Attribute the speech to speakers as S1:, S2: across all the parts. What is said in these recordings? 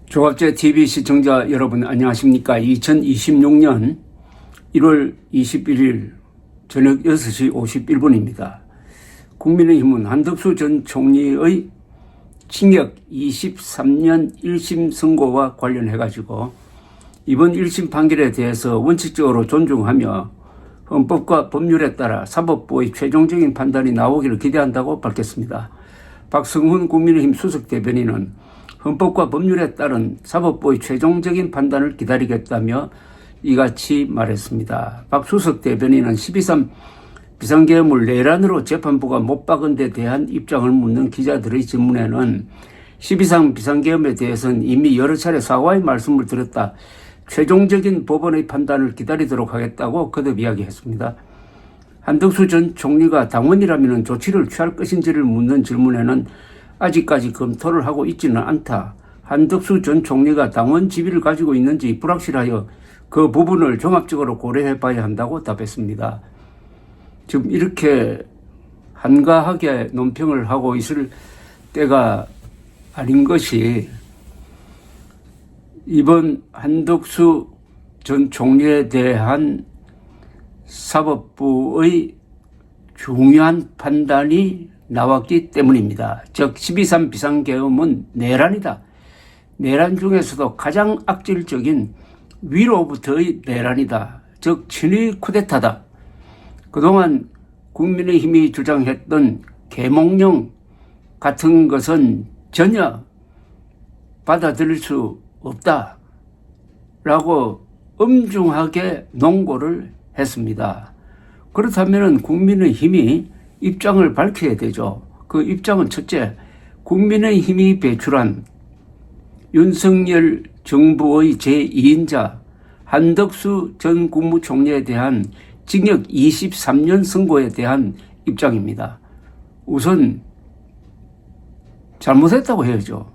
S1: 조갑제 TV 시청자 여러분 안녕하십니까. 2026년 1월 21일 저녁 6시 51분입니다. 국민의힘은 한덕수 전 총리의 징역 23년 1심 선고와 관련해가지고 이번 1심 판결에 대해서 원칙적으로 존중하며 헌법과 법률에 따라 사법부의 최종적인 판단이 나오기를 기대한다고 밝혔습니다. 박성훈 국민의힘 수석대변인은 헌법과 법률에 따른 사법부의 최종적인 판단을 기다리겠다며 이같이 말했습니다. 박 수석대변인은 12.3 비상계엄을 내란으로 재판부가 못 박은 데 대한 입장을 묻는 기자들의 질문에는 12.3 비상계엄에 대해서는 이미 여러 차례 사과의 말씀을 드렸다. 최종적인 법원의 판단을 기다리도록 하겠다고 거듭 이야기했습니다. 한덕수 전 총리가 당원이라면 조치를 취할 것인지를 묻는 질문에는 아직까지 검토를 하고 있지는 않다. 한덕수 전 총리가 당원 지위를 가지고 있는지 불확실하여 그 부분을 종합적으로 고려해 봐야 한다고 답했습니다. 지금 이렇게 한가하게 논평을 하고 있을 때가 아닌 것이 이번 한덕수 전 총리에 대한 사법부의 중요한 판단이 나왔기 때문입니다. 즉 12.3 비상계엄은 내란이다. 내란 중에서도 가장 악질적인 위로부터의 내란이다. 즉 친위 쿠데타다. 그동안 국민의힘이 주장했던 계몽령 같은 것은 전혀 받아들일 수 없다라고 엄중하게 농고를 했습니다. 그렇다면 국민의힘이 입장을 밝혀야 되죠. 그 입장은 첫째, 국민의힘이 배출한 윤석열 정부의 제2인자 한덕수 전 국무총리에 대한 징역 23년 선고에 대한 입장입니다. 우선 잘못했다고 해야죠.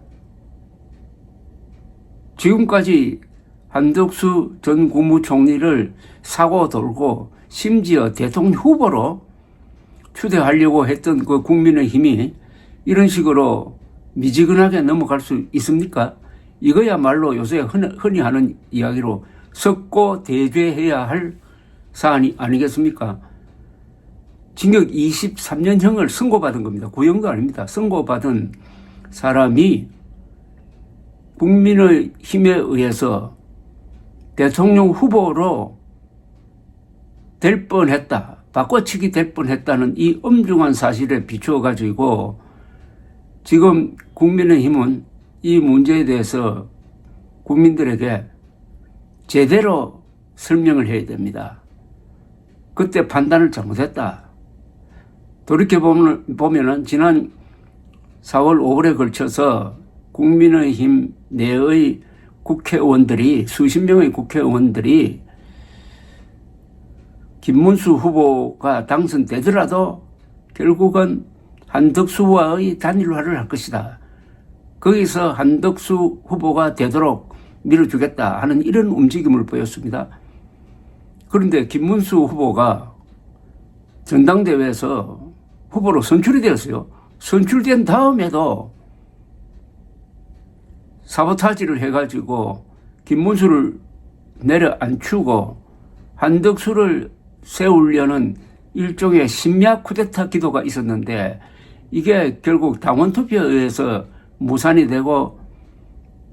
S1: 지금까지 한덕수 전 국무총리를 사고 돌고 심지어 대통령 후보로 추대하려고 했던 그 국민의힘이 이런 식으로 미지근하게 넘어갈 수 있습니까? 이거야말로 요새 흔히 하는 이야기로 석고대죄해야 할 사안이 아니겠습니까? 징역 23년형을 선고받은 겁니다. 구형도 아닙니다. 선고받은 사람이 국민의힘에 의해서 대통령 후보로 될 뻔했다. 바꿔치기 될 뻔했다는 이 엄중한 사실에 비추어 가지고 지금 국민의힘은 이 문제에 대해서 국민들에게 제대로 설명을 해야 됩니다. 그때 판단을 잘못했다. 돌이켜보면은 지난 4월 5월에 걸쳐서 국민의힘 내의 국회의원들이 수십 명의 국회의원들이 김문수 후보가 당선되더라도 결국은 한덕수와의 단일화를 할 것이다. 거기서 한덕수 후보가 되도록 밀어주겠다 하는 이런 움직임을 보였습니다. 그런데 김문수 후보가 전당대회에서 후보로 선출이 되었어요. 선출된 다음에도 사보타지를 해가지고 김문수를 내려앉히고 한덕수를 세우려는 일종의 심야 쿠데타 기도가 있었는데 이게 결국 당원 투표에 의해서 무산이 되고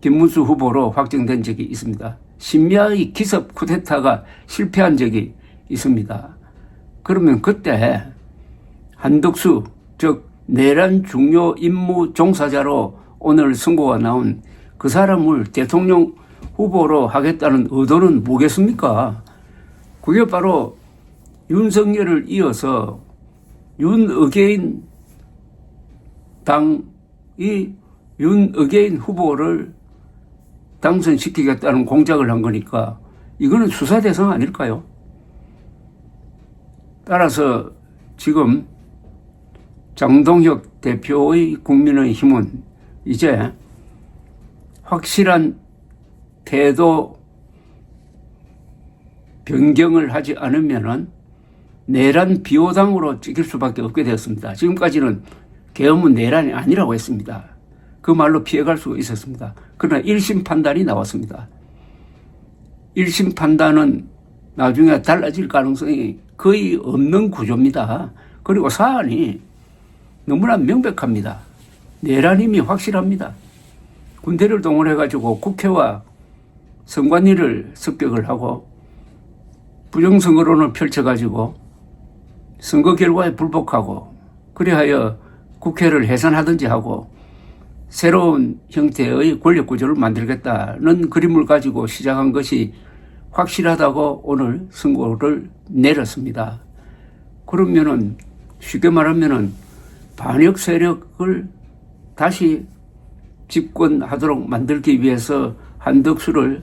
S1: 김문수 후보로 확정된 적이 있습니다. 심야의 기습 쿠데타가 실패한 적이 있습니다. 그러면 그때 한덕수 즉 내란 중요 임무 종사자로 오늘 선고가 나온 그 사람을 대통령 후보로 하겠다는 의도는 뭐겠습니까? 그게 바로 윤석열을 이어서 윤어게인 당이 윤어게인 후보를 당선시키겠다는 공작을 한 거니까 이거는 수사 대상 아닐까요? 따라서 지금 장동혁 대표의 국민의힘은 이제 확실한 태도 변경을 하지 않으면은 내란 비호당으로 찍힐 수밖에 없게 되었습니다. 지금까지는 계엄은 내란이 아니라고 했습니다. 그 말로 피해갈 수가 있었습니다. 그러나 1심 판단이 나왔습니다. 1심 판단은 나중에 달라질 가능성이 거의 없는 구조입니다. 그리고 사안이 너무나 명백합니다. 내란임이 확실합니다. 군대를 동원해가지고 국회와 선관위를 습격을 하고 부정선거론을 펼쳐가지고 선거 결과에 불복하고 그리하여 국회를 해산하든지 하고 새로운 형태의 권력구조를 만들겠다는 그림을 가지고 시작한 것이 확실하다고 오늘 선고를 내렸습니다. 그러면은 쉽게 말하면은 반역 세력을 다시 집권하도록 만들기 위해서 한덕수를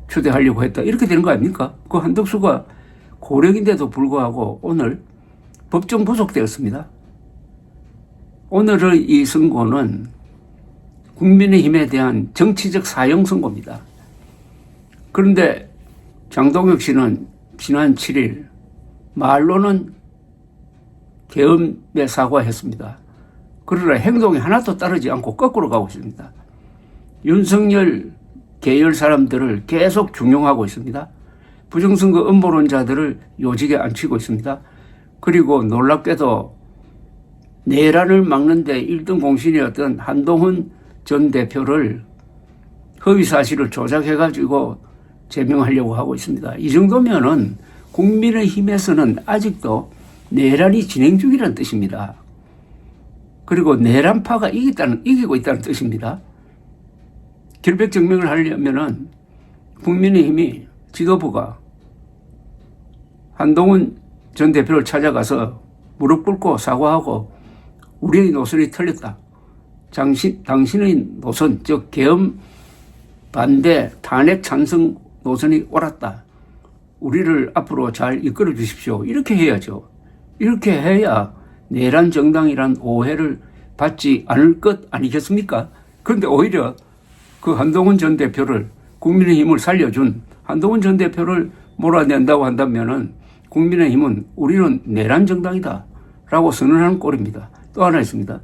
S1: 추대하려고 했다. 이렇게 되는 거 아닙니까? 그 한덕수가 고령인데도 불구하고 오늘 법정 구속되었습니다. 오늘의 이 선고는 국민의힘에 대한 정치적 사형 선고입니다. 그런데 장동혁 씨는 지난 7일 말로는 계엄에 사과했습니다. 그러나 행동이 하나도 따르지 않고 거꾸로 가고 있습니다. 윤석열 계열 사람들을 계속 중용하고 있습니다. 부정선거 음모론자들을 요직에 앉히고 있습니다. 그리고 놀랍게도 내란을 막는데 1등 공신이었던 한동훈 전 대표를 허위사실을 조작해가지고 제명하려고 하고 있습니다. 이 정도면은 국민의힘에서는 아직도 내란이 진행 중이라는 뜻입니다. 그리고 내란파가 이기고 있다는 뜻입니다. 결백증명을 하려면은 국민의힘이 지도부가 한동훈 전 대표를 찾아가서 무릎 꿇고 사과하고 우리의 노선이 틀렸다. 당신의 노선, 즉 계엄 반대 탄핵 찬성 노선이 옳았다. 우리를 앞으로 잘 이끌어 주십시오. 이렇게 해야죠. 이렇게 해야 내란 정당이란 오해를 받지 않을 것 아니겠습니까? 그런데 오히려 그 한동훈 전 대표를 국민의힘을 살려준 한동훈 전 대표를 몰아낸다고 한다면은 국민의힘은 우리는 내란 정당이다 라고 선언하는 꼴입니다. 또 하나 있습니다.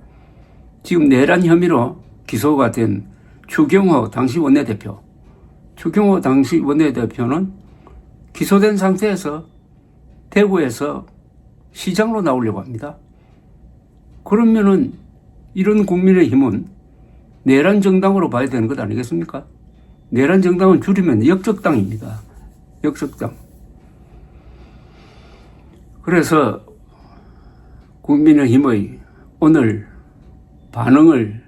S1: 지금 내란 혐의로 기소가 된 추경호 당시 원내대표. 추경호 당시 원내대표는 기소된 상태에서 대구에서 시장으로 나오려고 합니다. 그러면은 이런 국민의힘은 내란 정당으로 봐야 되는 것 아니겠습니까? 내란 정당은 줄이면 역적당입니다. 역적당. 그래서 국민의힘의 오늘 반응을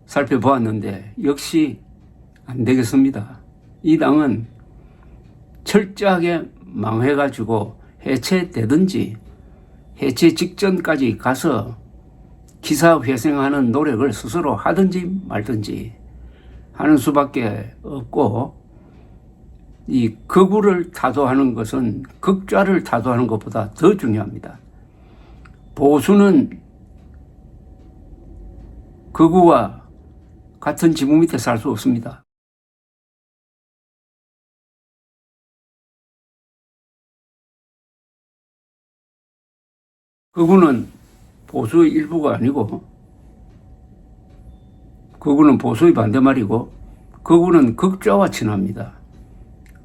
S1: 살펴보았는데 역시 안 되겠습니다. 이 당은 철저하게 망해가지고 해체되든지 해체 직전까지 가서 기사회생하는 노력을 스스로 하든지 말든지 하는 수밖에 없고, 이 극우를 타도하는 것은 극좌를 타도하는 것보다 더 중요합니다. 보수는 극우와 같은 지붕 밑에 살 수 없습니다. 극우는 보수의 일부가 아니고, 극우는 보수의 반대말이고, 극우는 극좌와 친합니다.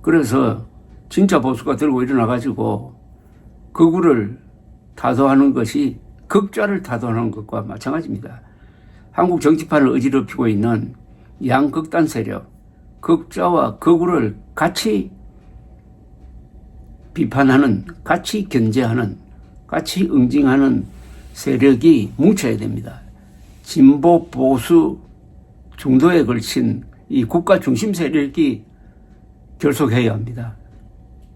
S1: 그래서 진짜 보수가 들고 일어나가지고 극우를 타도하는 것이 극좌를 타도하는 것과 마찬가지입니다. 한국 정치판을 어지럽히고 있는 양극단 세력, 극좌와 극우를 같이 비판하는, 같이 견제하는, 같이 응징하는 세력이 뭉쳐야 됩니다. 진보, 보수, 중도에 걸친 이 국가 중심 세력이 결속해야 합니다.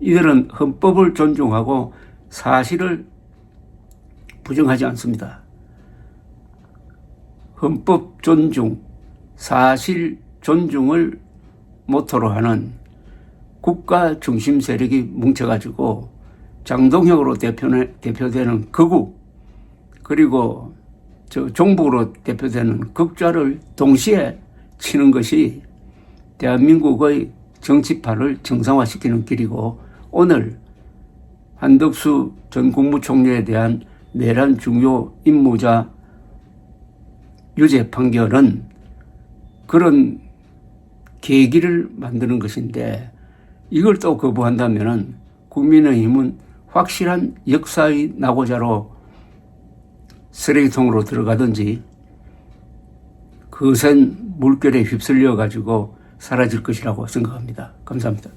S1: 이들은 헌법을 존중하고 사실을 부정하지 않습니다. 헌법 존중, 사실 존중을 모토로 하는 국가 중심 세력이 뭉쳐가지고 장동혁으로 대표되는 극우, 그리고 종북으로 대표되는 극좌를 동시에 치는 것이 대한민국의 정치판을 정상화시키는 길이고, 오늘 한덕수 전 국무총리에 대한 내란 중요 임무자 유죄 판결은 그런 계기를 만드는 것인데 이걸 또 거부한다면은 국민의힘은 확실한 역사의 낙오자로 쓰레기통으로 들어가든지 거센 물결에 휩쓸려 가지고 사라질 것이라고 생각합니다. 감사합니다.